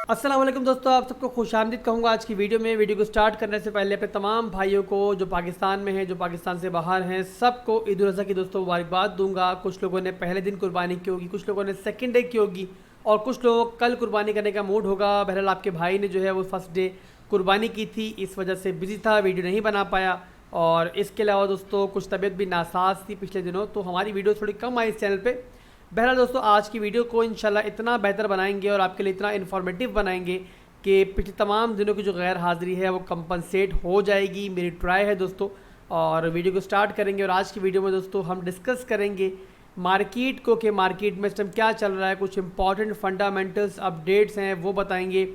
अस्सलाम वालेकुम दोस्तों, आप सबको खुशामदीद कहूँगा आज की वीडियो में। वीडियो को स्टार्ट करने से पहले अपने तमाम भाइयों को जो पाकिस्तान में हैं, जो पाकिस्तान से बाहर हैं, सबको ईद उल अज़हा की दोस्तों मुबारकबाद दूंगा। कुछ लोगों ने पहले दिन कुर्बानी की होगी, कुछ लोगों ने सेकंड डे की होगी और कुछ लोगों को कल कुर्बानी करने का मूड होगा। बहरहाल आपके भाई ने जो है वो फर्स्ट डे कुर्बानी की थी, इस वजह से बिजी था, वीडियो नहीं बना पाया। और इसके अलावा दोस्तों कुछ तबीयत भी नासाज थी पिछले दिनों, तो हमारी वीडियो थोड़ी कम आई इस चैनल पर। बहरहाल दोस्तों आज की वीडियो को इंशाल्लाह इतना बेहतर बनाएंगे और आपके लिए इतना इन्फॉर्मेटिव बनाएंगे कि पिछले तमाम दिनों की जो गैर हाज़िरी है वो कंपनसेट हो जाएगी। मेरी ट्राई है दोस्तों, और वीडियो को स्टार्ट करेंगे। और आज की वीडियो में दोस्तों हम डिस्कस करेंगे मार्केट को, कि मार्केट में इस टाइम क्या चल रहा है, कुछ इंपॉर्टेंट फंडामेंटल्स अपडेट्स हैं वो बताएंगे।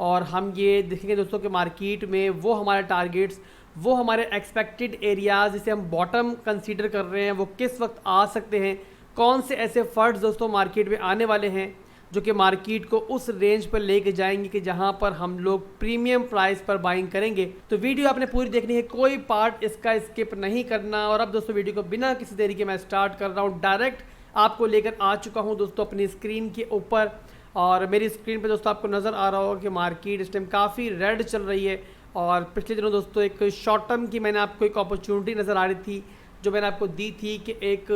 और हम ये देखेंगे दोस्तों कि मार्केट में वो हमारे टारगेट्स, वो हमारे एक्सपेक्टेड एरियाज़ जिसे हम बॉटम कंसीडर कर रहे हैं, वो किस वक्त आ सकते हैं। कौन से ऐसे फंड्स दोस्तों मार्केट में आने वाले हैं जो कि मार्केट को उस रेंज पर लेके जाएंगे कि जहां पर हम लोग प्रीमियम प्राइस पर बाइंग करेंगे। तो वीडियो आपने पूरी देखनी है, कोई पार्ट इसका स्किप नहीं करना। और अब दोस्तों वीडियो को बिना किसी देरी के मैं स्टार्ट कर रहा हूं, डायरेक्ट आपको लेकर आ चुका हूं दोस्तों अपनी स्क्रीन के ऊपर। और मेरी स्क्रीन पर दोस्तों आपको नज़र आ रहा होगा कि मार्केट इस टाइम काफ़ी रेड चल रही है। और पिछले दिनों दोस्तों एक शॉर्ट टर्म की मैंने आपको एक अपॉर्चुनिटी नज़र आ रही थी जो मैंने आपको दी थी कि एक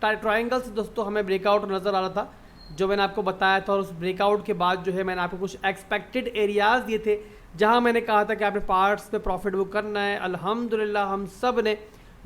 ट्रायंगल से दोस्तों हमें ब्रेकआउट नज़र आ रहा था, जो मैंने आपको बताया था। और उस ब्रेकआउट के बाद जो है मैंने आपको कुछ एक्सपेक्टेड एरियाज़ दिए थे जहां मैंने कहा था कि आपने पार्ट्स पे प्रॉफिट बुक करना है। अल्हम्दुलिल्लाह हम सब ने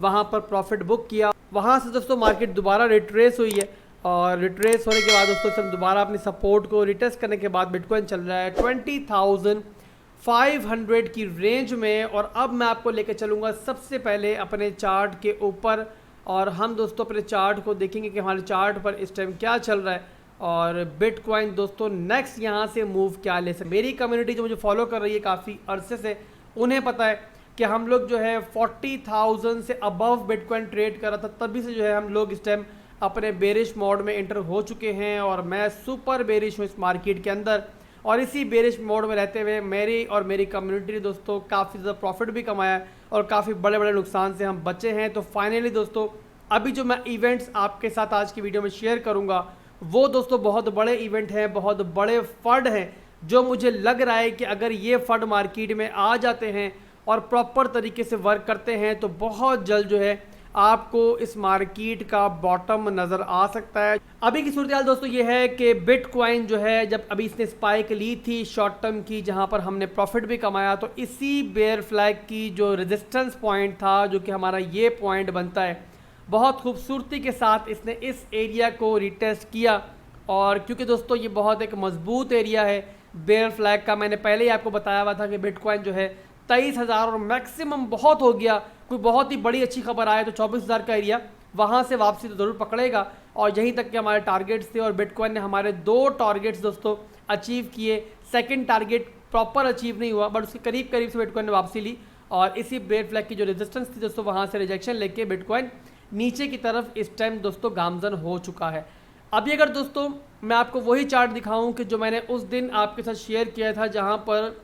वहां पर प्रॉफिट बुक किया। वहां से दोस्तों मार्केट दोबारा रिट्रेस हुई है, और रिट्रेस होने के बाद दोस्तों सब दोबारा अपनी सपोर्ट को रिटेस्ट करने के बाद बिटकॉइन चल रहा है 20,500 की रेंज में। और अब मैं आपको लेकर चलूँगा सबसे पहले अपने चार्ट के ऊपर, और हम दोस्तों अपने चार्ट को देखेंगे कि हमारे चार्ट पर इस टाइम क्या चल रहा है और बिटकॉइन दोस्तों नेक्स्ट यहाँ से मूव क्या ले सकते। मेरी कम्युनिटी जो मुझे फॉलो कर रही है काफ़ी अरसे से, उन्हें पता है कि हम लोग जो है 40,000 से अबव बिटकॉइन ट्रेड कर रहा था, तभी से जो है हम लोग इस टाइम अपने बेरिश मोड में एंटर हो चुके हैं। और मैं सुपर बेरिश हूँ इस मार्केट के अंदर, और इसी बेरिश मोड में रहते हुए मेरी और मेरी कम्युनिटी ने दोस्तों काफ़ी ज़्यादा प्रॉफिट भी कमाया और काफ़ी बड़े बड़े नुकसान से हम बचे हैं। तो फाइनली दोस्तों अभी जो मैं इवेंट्स आपके साथ आज की वीडियो में शेयर करूंगा वो दोस्तों बहुत बड़े इवेंट हैं, बहुत बड़े फंड हैं, जो मुझे लग रहा है कि अगर ये फंड मार्केट में आ जाते हैं और प्रॉपर तरीके से वर्क करते हैं तो बहुत जल्द जो है आपको इस मार्केट का बॉटम नज़र आ सकता है। अभी की सूरत हाल दोस्तों ये है कि बिटकॉइन जो है जब अभी इसने स्पाइक ली थी शॉर्ट टर्म की, जहां पर हमने प्रॉफिट भी कमाया, तो इसी बेयर फ्लैग की जो रेजिस्टेंस पॉइंट था, जो कि हमारा ये पॉइंट बनता है, बहुत खूबसूरती के साथ इसने इस एरिया को रिटेस्ट किया। और क्योंकि दोस्तों ये बहुत एक मजबूत एरिया है बेयर फ्लैग का, मैंने पहले ही आपको बताया हुआ था कि बिटकॉइन जो है 23,000 और मैक्सिमम बहुत हो गया, कोई बहुत ही बड़ी अच्छी खबर आए तो 24,000 का एरिया, वहाँ से वापसी तो ज़रूर पकड़ेगा। और यहीं तक के हमारे टारगेट्स थे, और बिटकॉइन ने हमारे 2 टारगेट्स दोस्तों अचीव किए। सेकंड टारगेट प्रॉपर अचीव नहीं हुआ, बट उसके करीब करीब से बिटकॉइन ने वापसी ली। और इसी बेयर फ्लैग की जो रेजिस्टेंस थी दोस्तों, वहाँ से रिजेक्शन लेके बिटकॉइन नीचे की तरफ इस टाइम दोस्तों गामजन हो चुका है। अभी अगर दोस्तों मैं आपको वही चार्ट दिखाऊं कि जो मैंने उस दिन आपके साथ शेयर किया था, जहां पर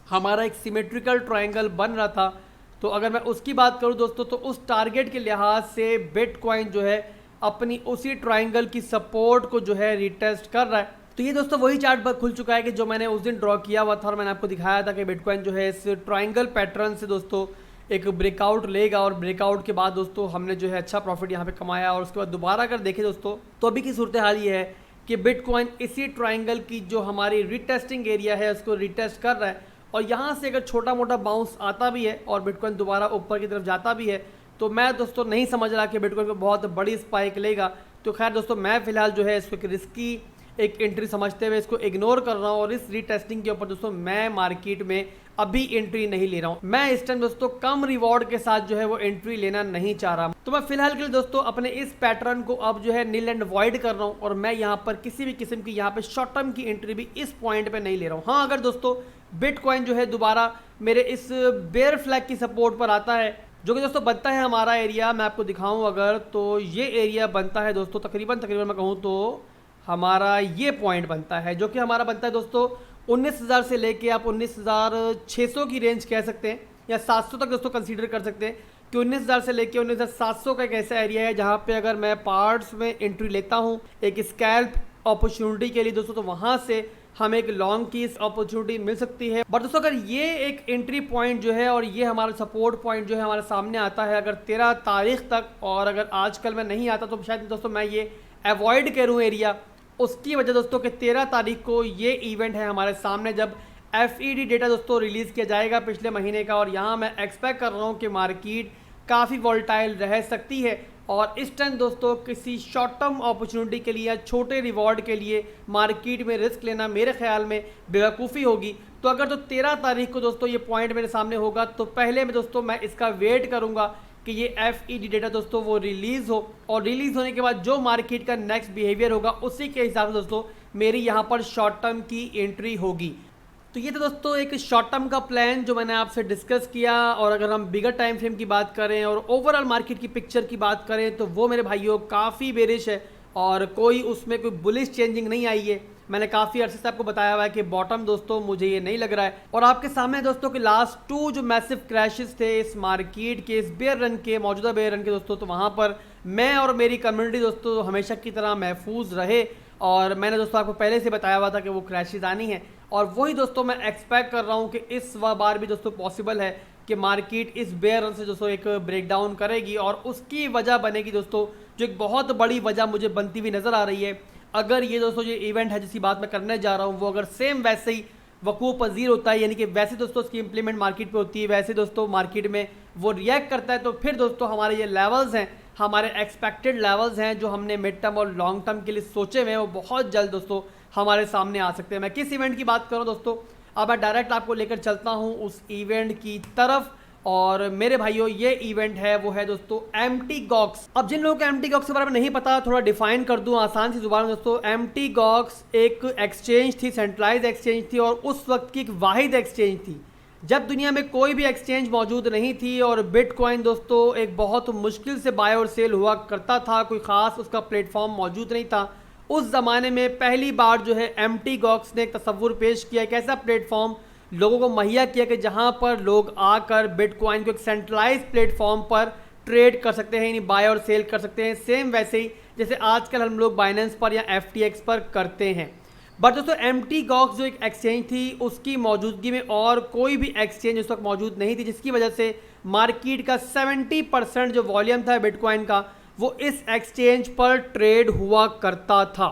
हमारा एक सिमेट्रिकल ट्रायंगल बन रहा था, तो अगर मैं उसकी बात करूं दोस्तों तो उस टारगेट के लिहाज से बिटकॉइन जो है अपनी उसी ट्रायंगल की सपोर्ट को जो है रिटेस्ट कर रहा है। तो ये दोस्तों वही चार्ट पर खुल चुका है कि जो मैंने उस दिन ड्रॉ किया हुआ था, और मैंने आपको दिखाया था कि बिटकॉइन जो है इस ट्रायंगल पैटर्न से दोस्तों एक ब्रेकआउट लेगा। और ब्रेकआउट के बाद दोस्तों हमने जो है अच्छा प्रॉफिट यहाँ पे कमाया। और उसके बाद दोबारा अगर देखें दोस्तों तो अभी की सूरत हाल ये है कि बिटकॉइन इसी ट्रायंगल की जो हमारी रिटेस्टिंग एरिया है उसको रिटेस्ट कर रहा है। और यहाँ से अगर छोटा मोटा बाउंस आता भी है और बिटकॉइन दोबारा ऊपर की तरफ जाता भी है, तो मैं दोस्तों नहीं समझ रहा कि बिटकॉइन को बहुत बड़ी स्पाइक लेगा। तो खैर दोस्तों मैं फिलहाल जो है इसको एक रिस्की एक एंट्री समझते हुए इसको इग्नोर कर रहा हूँ। और इस रीटेस्टिंग के ऊपर दोस्तों मैं मार्केट में अभी एंट्री नहीं ले रहा हूँ। मैं इस टाइम दोस्तों कम रिवॉर्ड के साथ जो है वो एंट्री लेना नहीं चाह रहा। तो मैं फिलहाल के लिए दोस्तों अपने इस पैटर्न को अब जो है नील एंड वॉइड कर रहा हूँ, और मैं यहाँ पर किसी भी किस्म की यहाँ पे शॉर्ट टर्म की एंट्री भी इस पॉइंट पे नहीं ले रहा हूँ। हाँ, अगर दोस्तों बिटकॉइन जो है दोबारा मेरे इस बेयर फ्लैग की सपोर्ट पर आता है, जो कि दोस्तों बनता है हमारा एरिया, मैं आपको दिखाऊं अगर, तो ये एरिया बनता है दोस्तों तकरीबन मैं कहूँ तो हमारा ये पॉइंट बनता है, जो कि हमारा बनता है दोस्तों 19,000 से लेके आप 19,600 की रेंज कह सकते हैं, या 700 तक दोस्तों कंसीडर कर सकते हैं कि 19,000 से लेके 19,700 का एक ऐसा एरिया है जहाँ पे अगर मैं पार्ट्स में एंट्री लेता हूँ एक स्कैल्प अपॉर्चुनिटी के लिए दोस्तों, तो वहाँ से हमें एक लॉन्ग की इस अपॉर्चुनिटी मिल सकती है। बट दोस्तों अगर ये एक एंट्री पॉइंट जो है और ये हमारा सपोर्ट पॉइंट जो है हमारे सामने आता है अगर 13 तारीख तक, और अगर आजकल में नहीं आता तो शायद दोस्तों मैं ये अवॉइड करूँ एरिया। उसकी वजह दोस्तों कि 13 तारीख को ये इवेंट है हमारे सामने जब FED डेटा दोस्तों रिलीज़ किया जाएगा पिछले महीने का, और यहाँ मैं एक्सपेक्ट कर रहा हूँ कि मार्केट काफ़ी वॉलेटाइल रह सकती है। और इस टाइम दोस्तों किसी शॉर्ट टर्म अपॉर्चुनिटी के लिए या छोटे रिवॉर्ड के लिए मार्केट में रिस्क लेना मेरे ख्याल में बेवकूफ़ी होगी। तो अगर तो 13 तारीख को दोस्तों ये पॉइंट मेरे सामने होगा तो पहले में दोस्तों मैं इसका वेट करूँगा कि ये FED डेटा दोस्तों वो रिलीज़ हो, और रिलीज़ होने के बाद जो मार्केट का नेक्स्ट बिहेवियर होगा उसी के हिसाब से दोस्तों मेरी यहाँ पर शॉर्ट टर्म की एंट्री होगी। तो ये तो दोस्तों एक शॉर्ट टर्म का प्लान जो मैंने आपसे डिस्कस किया। और अगर हम बिगर टाइम फ्रेम की बात करें और ओवरऑल मार्केट की पिक्चर की बात करें तो वो मेरे भाइयों काफ़ी बेरिश है और कोई उसमें कोई बुलिश चेंजिंग नहीं आई है। मैंने काफ़ी अर्से से आपको बताया हुआ है कि बॉटम दोस्तों मुझे ये नहीं लग रहा है। और आपके सामने दोस्तों के लास्ट 2 जो मैसिव क्रैशेस थे इस मार्केट के, इस बेयर रन के, मौजूदा बेयर रन के दोस्तों, तो वहाँ पर मैं और मेरी कम्युनिटी दोस्तों हमेशा की तरह महफूज रहे। और मैंने दोस्तों आपको पहले से बताया हुआ था कि वो क्रैशेस आनी है, और वही दोस्तों मैं एक्सपेक्ट कर रहा हूँ कि इस बार भी दोस्तों पॉसिबल है कि मार्केट इस बेयर रन से दोस्तों एक ब्रेकडाउन करेगी। और उसकी वजह बनेगी दोस्तों, जो एक बहुत बड़ी वजह मुझे बनती हुई नज़र आ रही है, अगर ये दोस्तों जो इवेंट है जिसकी बात मैं करने जा रहा हूँ वो अगर सेम वैसे ही वकूफ़ पजीर होता है, यानी कि वैसे दोस्तों उसकी इंप्लीमेंट मार्केट पे होती है, वैसे दोस्तों मार्केट में वो रिएक्ट करता है, तो फिर दोस्तों हमारे ये लेवल्स हैं, हमारे एक्सपेक्टेड लेवल्स हैं जो हमने मिड टर्म और लॉन्ग टर्म के लिए सोचे हुए हैं, वो बहुत जल्द दोस्तों हमारे सामने आ सकते हैं। मैं किस इवेंट की बात करूँ दोस्तों, अब मैं डायरेक्ट आपको लेकर चलता हूँ उस इवेंट की तरफ। और मेरे भाइयों ये इवेंट है वो है दोस्तों MTGOX। अब जिन लोगों को MTGOX के बारे में नहीं पता, थोड़ा डिफाइन कर दूं आसान सी जुबान में दोस्तों। MTGOX एक एक्सचेंज थी, सेंट्रलाइज एक्सचेंज थी, और उस वक्त की एक वाहिद एक्सचेंज थी जब दुनिया में कोई भी एक्सचेंज मौजूद नहीं थी और बिटकॉइन दोस्तों एक बहुत मुश्किल से बाय और सेल हुआ करता था, कोई ख़ास उसका प्लेटफॉर्म मौजूद नहीं था। उस ज़माने में पहली बार जो है MTGOX ने एक तस्वुर पेश किया, एक ऐसा प्लेटफॉर्म लोगों को मुहैया किया कि जहां पर लोग आकर बिटकॉइन को एक सेंट्रलाइज प्लेटफॉर्म पर ट्रेड कर सकते हैं, यानी बाय और सेल कर सकते हैं, सेम वैसे ही जैसे आजकल हम लोग बाइनेंस पर या FTX पर करते हैं। बट दोस्तों MTGOX जो एक एक्सचेंज थी उसकी मौजूदगी में और कोई भी एक्सचेंज उस वक्त मौजूद नहीं थी, जिसकी वजह से मार्केट का 70% जो वॉल्यूम था बिटकॉइन का वो इस एक्सचेंज पर ट्रेड हुआ करता था।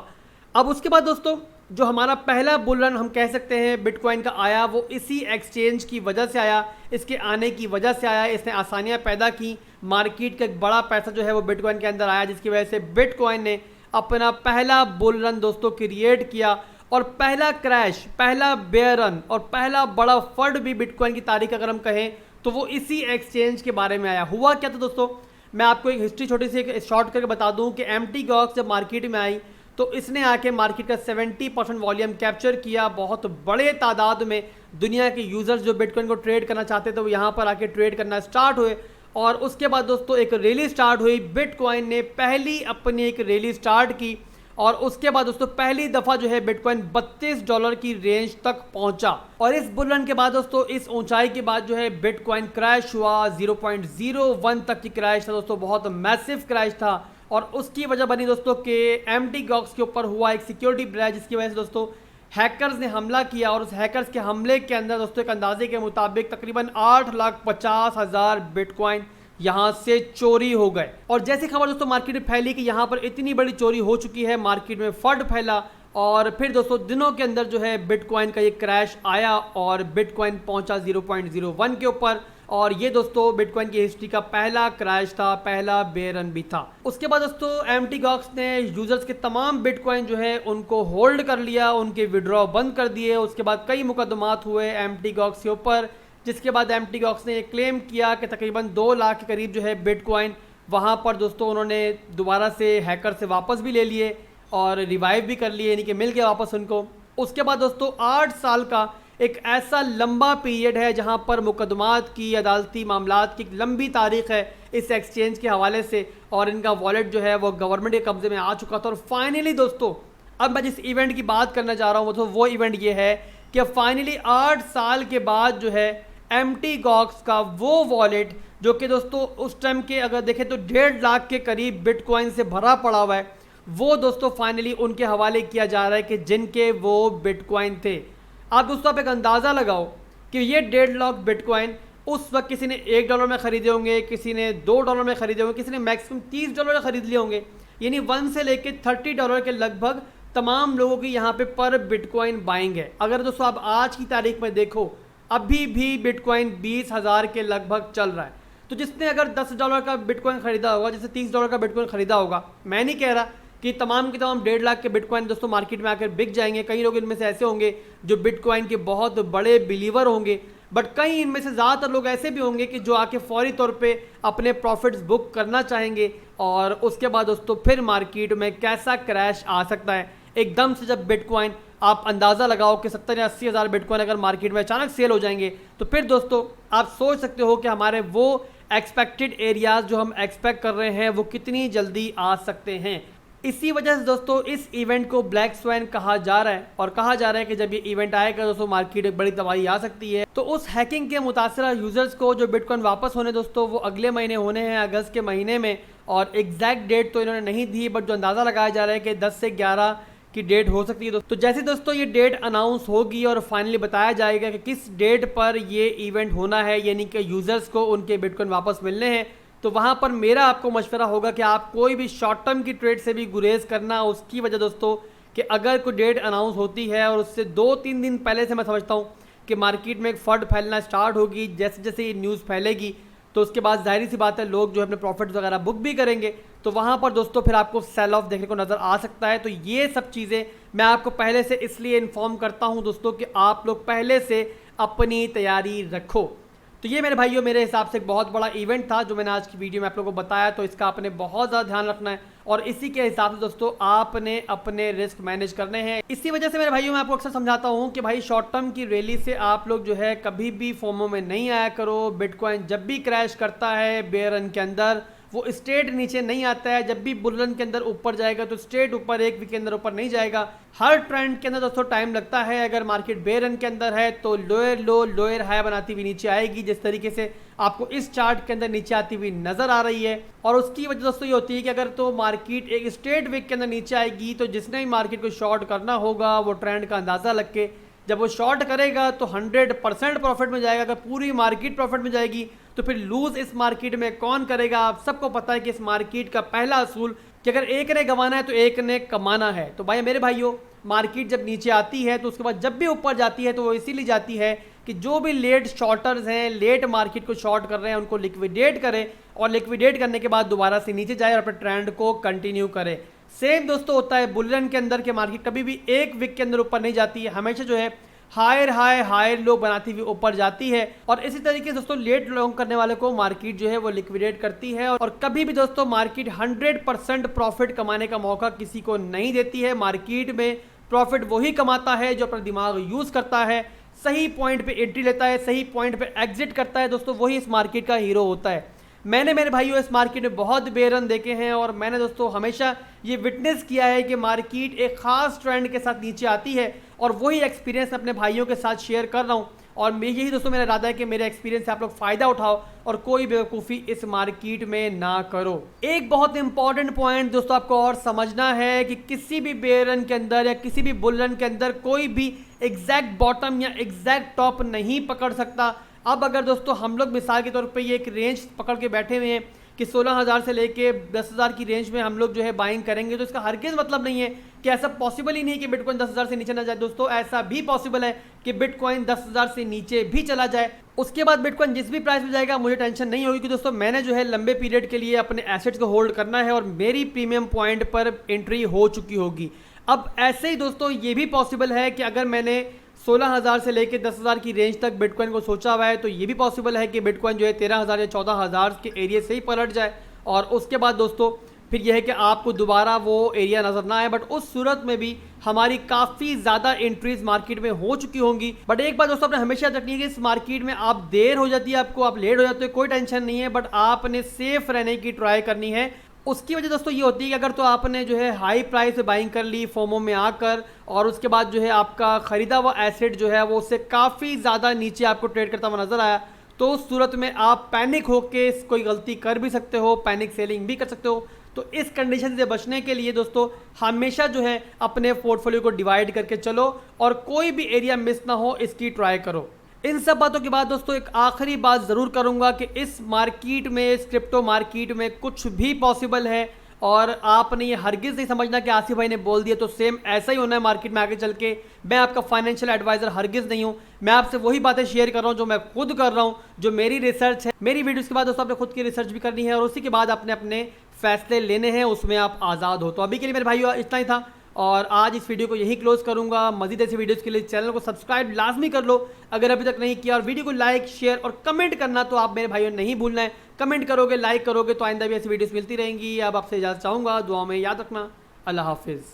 अब उसके बाद दोस्तों जो हमारा पहला बुल रन हम कह सकते हैं बिटकॉइन का आया, वो इसी एक्सचेंज की वजह से आया, इसके आने की वजह से आया। इसने आसानियां पैदा की, मार्केट का एक बड़ा पैसा जो है वो बिटकॉइन के अंदर आया, जिसकी वजह से बिटकॉइन ने अपना पहला बुल रन दोस्तों क्रिएट किया। और पहला क्रैश, पहला बेयर रन और पहला बड़ा फंड भी बिटकॉइन की तारीख अगर हम कहें तो वो इसी एक्सचेंज के बारे में आया। हुआ क्या था दोस्तों, मैं आपको एक हिस्ट्री छोटी सी एक शॉर्ट करके बता दूं कि MTGOX जब मार्केट में आई तो इसने आके मार्केट का 70% वॉल्यूम कैप्चर किया। बहुत बड़े तादाद में दुनिया के यूज़र्स जो बिटकॉइन को ट्रेड करना चाहते थे वो यहाँ पर आके ट्रेड करना स्टार्ट हुए। और उसके बाद दोस्तों एक रैली स्टार्ट हुई, बिटकॉइन ने पहली अपनी एक रैली स्टार्ट की, और उसके बाद दोस्तों पहली दफ़ा जो है बिटकॉइन $32 की रेंज तक पहुंचा। और इस बुल रन के बाद दोस्तों इस ऊंचाई के बाद जो है बिटकॉइन क्रैश हुआ, 0.01 तक की क्रैश था दोस्तों, बहुत मैसिव क्रैश था। और उसकी वजह बनी दोस्तों कि MTGOX के ऊपर हुआ एक सिक्योरिटी ब्रेच, जिसकी वजह से दोस्तों हैकर्स ने हमला किया। और उस हैकर्स के हमले के अंदर दोस्तों एक अंदाजे के मुताबिक तकरीबन 8,50,000 बिटकॉइन यहाँ से चोरी हो गए। और जैसी खबर दोस्तों मार्केट में फैली कि यहाँ पर इतनी बड़ी चोरी हो चुकी है, मार्केट में फंड फैला, और फिर दोस्तों दिनों के अंदर जो है बिटकॉइन का ये क्रैश आया और बिटकॉइन पहुँचा 0.01 के ऊपर। और ये दोस्तों बिटकॉइन की हिस्ट्री का पहला क्रैश था, पहला बेयर रन भी था। उसके बाद दोस्तों MTGOX ने यूजर्स के तमाम बिटकॉइन जो है उनको होल्ड कर लिया, उनके विड्रॉ बंद कर दिए। उसके बाद कई मुकदमात हुए MTGOX के ऊपर, जिसके बाद MTGOX ने क्लेम किया कि तकरीबन 2 लाख के करीब जो है बिटकॉइन वहाँ पर दोस्तों उन्होंने दोबारा से हैकर से वापस भी ले लिए और रिवाइव भी कर लिए, यानी कि मिल गया वापस उनको। उसके बाद दोस्तों 8 साल का एक ऐसा लंबा पीरियड है जहां पर मुकदमात की, अदालती मामलात की एक लंबी तारीख है इस एक्सचेंज के हवाले से, और इनका वॉलेट जो है वो गवर्नमेंट के कब्जे में आ चुका था। और फाइनली दोस्तों अब मैं जिस इवेंट की बात करना चाह रहा हूँ तो वो इवेंट ये है कि फाइनली 8 साल के बाद जो है MTGOX का वो वॉलेट जो कि दोस्तों उस टाइम के अगर देखें तो 1.5 लाख के करीब बिटकॉइन से भरा पड़ा हुआ है, वो दोस्तों फाइनली उनके हवाले किया जा रहा है कि जिनके वो बिटकॉइन थे। आप दोस्तों आप एक अंदाज़ा लगाओ कि ये 1.5 लाख बिटकॉइन उस वक्त किसी ने $1 में ख़रीदे होंगे, किसी ने $2 में ख़रीदे होंगे, किसी ने मैक्सिमम $30 में ख़रीद लिए होंगे, यानी 1 से लेके $30 के लगभग तमाम लोगों की यहाँ पे पर बिटकॉइन बाइंग है। अगर दोस्तों आप आज की तारीख में देखो, अभी भी बिटकॉइन 20,000 के लगभग चल रहा है। तो जिसने अगर $10 का बिटकॉइन खरीदा होगा, जैसे $30 का बिटकॉइन खरीदा होगा, मैं नहीं कह रहा कि तमाम के तमाम 1.5 लाख के बिटकॉइन दोस्तों मार्केट में आकर बिक जाएंगे। कई लोग इनमें से ऐसे होंगे जो बिटकॉइन के बहुत बड़े बिलीवर होंगे, बट कई इनमें से ज़्यादातर लोग ऐसे भी होंगे कि जो आके फौरी तौर पे अपने प्रॉफिट्स बुक करना चाहेंगे और उसके बाद दोस्तों फिर मार्केट में कैसा क्रैश आ सकता है एकदम से। जब बिटकॉइन आप अंदाज़ा लगाओ कि 70 या 80 हज़ार बिटकॉइन अगर मार्केट में अचानक सेल हो जाएंगे, तो फिर दोस्तों आप सोच सकते हो कि हमारे वो एक्सपेक्टेड एरियाज जो हम एक्सपेक्ट कर रहे हैं वो कितनी जल्दी आ सकते हैं। इसी वजह से दोस्तों इस इवेंट को ब्लैक स्वैन कहा जा रहा है और कहा जा रहा है कि जब ये इवेंट आएगा दोस्तों मार्केट एक बड़ी तबाही आ सकती है। तो उस हैकिंग के मुतासरा यूजर्स को जो बिटकॉइन वापस होने दोस्तों वो अगले महीने होने हैं, अगस्त के महीने में, और एग्जैक्ट डेट तो इन्होंने नहीं दी, बट जो अंदाज़ा लगाया जा रहा है कि 10 से 11 की डेट हो सकती है। तो जैसे दोस्तों ये डेट अनाउंस होगी और फाइनली बताया जाएगा कि किस डेट पर ये इवेंट होना है, यानी कि यूजर्स को उनके बिटकॉइन वापस मिलने हैं, तो वहाँ पर मेरा आपको मशवरा होगा कि आप कोई भी शॉर्ट टर्म की ट्रेड से भी गुरेज करना। उसकी वजह दोस्तों कि अगर कोई डेट अनाउंस होती है और उससे 2-3 दिन पहले से मैं समझता हूँ कि मार्केट में एक फर्ड फैलना स्टार्ट होगी, जैसे जैसे ये न्यूज़ फैलेगी तो उसके बाद जाहिर सी बात है लोग जो है अपने प्रॉफिट्स वगैरह बुक भी करेंगे, तो वहाँ पर दोस्तों फिर आपको सेल ऑफ देखने को नज़र आ सकता है। तो ये सब चीज़ें मैं आपको पहले से इसलिए इन्फॉर्म करता हूँ दोस्तों कि आप लोग पहले से अपनी तैयारी रखो। तो ये मेरे भाइयों मेरे हिसाब से एक बहुत बड़ा इवेंट था जो मैंने आज की वीडियो में आप लोगों को बताया, तो इसका आपने बहुत ज़्यादा ध्यान रखना है और इसी के हिसाब से दोस्तों आपने अपने रिस्क मैनेज करने हैं। इसी वजह से मेरे भाइयों मैं आपको अक्सर समझाता हूँ कि भाई शॉर्ट टर्म की रैली से आप लोग जो है कभी भी फोमो में नहीं आया करो। बिटकॉइन जब भी क्रैश करता है बेयर रन के अंदर वो स्ट्रेट नीचे नहीं आता है, जब भी बुल रन के अंदर ऊपर जाएगा तो स्ट्रेट ऊपर एक वीक के अंदर ऊपर नहीं जाएगा। हर ट्रेंड के अंदर दोस्तों टाइम लगता है। अगर मार्केट बेयर रन के अंदर है तो लोअर लो लोअर हाई बनाती हुई नीचे आएगी, जिस तरीके से आपको इस चार्ट के अंदर नीचे आती हुई नजर आ रही है। और उसकी वजह दोस्तों ये होती है कि अगर तो मार्केट एक स्ट्रेट वीक के अंदर नीचे आएगी तो जिसने भी मार्केट को शॉर्ट करना होगा वो ट्रेंड का अंदाजा लग के जब वो शॉर्ट करेगा तो 100% प्रॉफिट में जाएगा। अगर पूरी मार्केट प्रॉफिट में जाएगी तो फिर लूज इस मार्केट में कौन करेगा? आप सबको पता है कि इस मार्केट का पहला असूल कि अगर एक ने गंवाना है तो एक ने कमाना है। तो भाई मेरे भाइयों मार्केट जब नीचे आती है तो उसके बाद जब भी ऊपर जाती है तो वो इसीलिए जाती है कि जो भी लेट शॉर्टर्स हैं, लेट मार्केट को शॉर्ट कर रहे हैं, उनको लिक्विडेट करें और लिक्विडेट करने के बाद दोबारा से नीचे जाए और अपने ट्रेंड को कंटिन्यू करें। सेम दोस्तों होता है बुल रन के अंदर के मार्केट कभी भी एक वीक के अंदर ऊपर नहीं जाती है, हमेशा जो है हायर हाई हायर लो बनाती हुई ऊपर जाती है। और इसी तरीके से दोस्तों लेट लॉन्ग करने वाले को मार्केट जो है वो लिक्विडेट करती है और कभी भी दोस्तों मार्केट 100% प्रॉफिट कमाने का मौका किसी को नहीं देती है। मार्केट में प्रॉफिट वही कमाता है जो अपना दिमाग यूज करता है, सही पॉइंट पे एंट्री लेता है, सही पॉइंट पे एग्जिट करता है। दोस्तों वही इस मार्केट का हीरो होता है। मैंने मेरे भाइयों इस मार्केट में बहुत बेरन देखे हैं और मैंने दोस्तों हमेशा ये विटनेस किया है कि मार्केट एक खास ट्रेंड के साथ नीचे आती है और वही एक्सपीरियंस अपने भाइयों के साथ शेयर कर रहा हूँ। और यही दोस्तों मेरा इरादा है कि मेरे एक्सपीरियंस से आप लोग फ़ायदा उठाओ और कोई बेवकूफ़ी इस मार्केट में ना करो। एक बहुत इंपॉर्टेंट पॉइंट दोस्तों आपको और समझना है कि किसी भी बेयर रन के अंदर या किसी भी बुल रन के अंदर कोई भी एग्जैक्ट बॉटम या एग्जैक्ट टॉप नहीं पकड़ सकता। अब अगर दोस्तों हम लोग मिसाल के तौर पे ये एक रेंज पकड़ के बैठे हुए हैं कि 16,000 से लेके 10,000 की रेंज में हम लोग जो है बाइंग करेंगे, तो इसका हरगिज़ मतलब नहीं है कि ऐसा पॉसिबल ही नहीं कि बिटकॉइन 10,000 से नीचे ना जाए। दोस्तों ऐसा भी पॉसिबल है कि बिटकॉइन 10,000 से नीचे भी चला जाए। उसके बाद बिटकॉइन जिस भी प्राइस में जाएगा मुझे टेंशन नहीं होगी कि दोस्तों मैंने जो है लंबे पीरियड के लिए अपने एसेट्स को होल्ड करना है और मेरी प्रीमियम पॉइंट पर एंट्री हो चुकी होगी। अब ऐसे ही दोस्तों ये भी पॉसिबल है कि अगर मैंने 16,000 से लेकर 10,000 की रेंज तक बिटकॉइन को सोचा हुआ है तो ये भी पॉसिबल है कि बिटकॉइन जो है 13,000 या 14,000 के एरिया से ही पलट जाए और उसके बाद दोस्तों फिर यह है कि आपको दोबारा वो एरिया नज़र ना आए। बट उस सूरत में भी हमारी काफ़ी ज़्यादा एंट्रीज मार्केट में हो चुकी होंगी। बट एक बात दोस्तों आपने हमेशा याद रखनी है कि इस मार्केट में आप देर हो जाती है, आपको आप लेट हो जाते हो, कोई टेंशन नहीं है, बट आपने सेफ रहने की ट्राई करनी है। उसकी वजह दोस्तों ये होती है कि अगर तो आपने जो है हाई प्राइस से बाइंग कर ली फोमो में आकर और उसके बाद जो है आपका ख़रीदा हुआ एसेट जो है वो उससे काफ़ी ज़्यादा नीचे आपको ट्रेड करता हुआ नज़र आया, तो उस सूरत में आप पैनिक होके कोई गलती कर भी सकते हो, पैनिक सेलिंग भी कर सकते हो। तो इस कंडीशन से बचने के लिए दोस्तों हमेशा जो है अपने पोर्टफोलियो को डिवाइड करके चलो और कोई भी एरिया मिस ना हो इसकी ट्राई करो। इन सब बातों के बाद दोस्तों एक आखिरी बात ज़रूर करूंगा कि इस मार्केट में, इस क्रिप्टो मार्केट में कुछ भी पॉसिबल है और आपने ये हरगिज़ नहीं समझना कि आसिफ भाई ने बोल दिया तो सेम ऐसा ही होना है मार्केट में आगे चल के। मैं आपका फाइनेंशियल एडवाइज़र हरगिज़ नहीं हूँ, मैं आपसे वही बातें शेयर कर रहा हूँ जो मैं खुद कर रहा हूँ, जो मेरी रिसर्च है। मेरी वीडियोज़ के बाद दोस्तों आपने खुद की रिसर्च भी करनी है और उसी के बाद आपने अपने फैसले लेने हैं, उसमें आप आज़ाद हो। तो अभी के लिए मेरे भाइयों इतना ही था और आज इस वीडियो को यही क्लोज करूंगा। मजीद ऐसी वीडियोस के लिए चैनल को सब्सक्राइब लाजमी कर लो अगर अभी तक नहीं किया, और वीडियो को लाइक, शेयर और कमेंट करना तो आप मेरे भाइयों नहीं भूलना है। कमेंट करोगे, लाइक करोगे तो आइंदा भी ऐसी वीडियोस मिलती रहेंगी। अब आपसे इजाज़त चाहूँगा, दुआ में याद रखना। अल्लाह हाफिज़।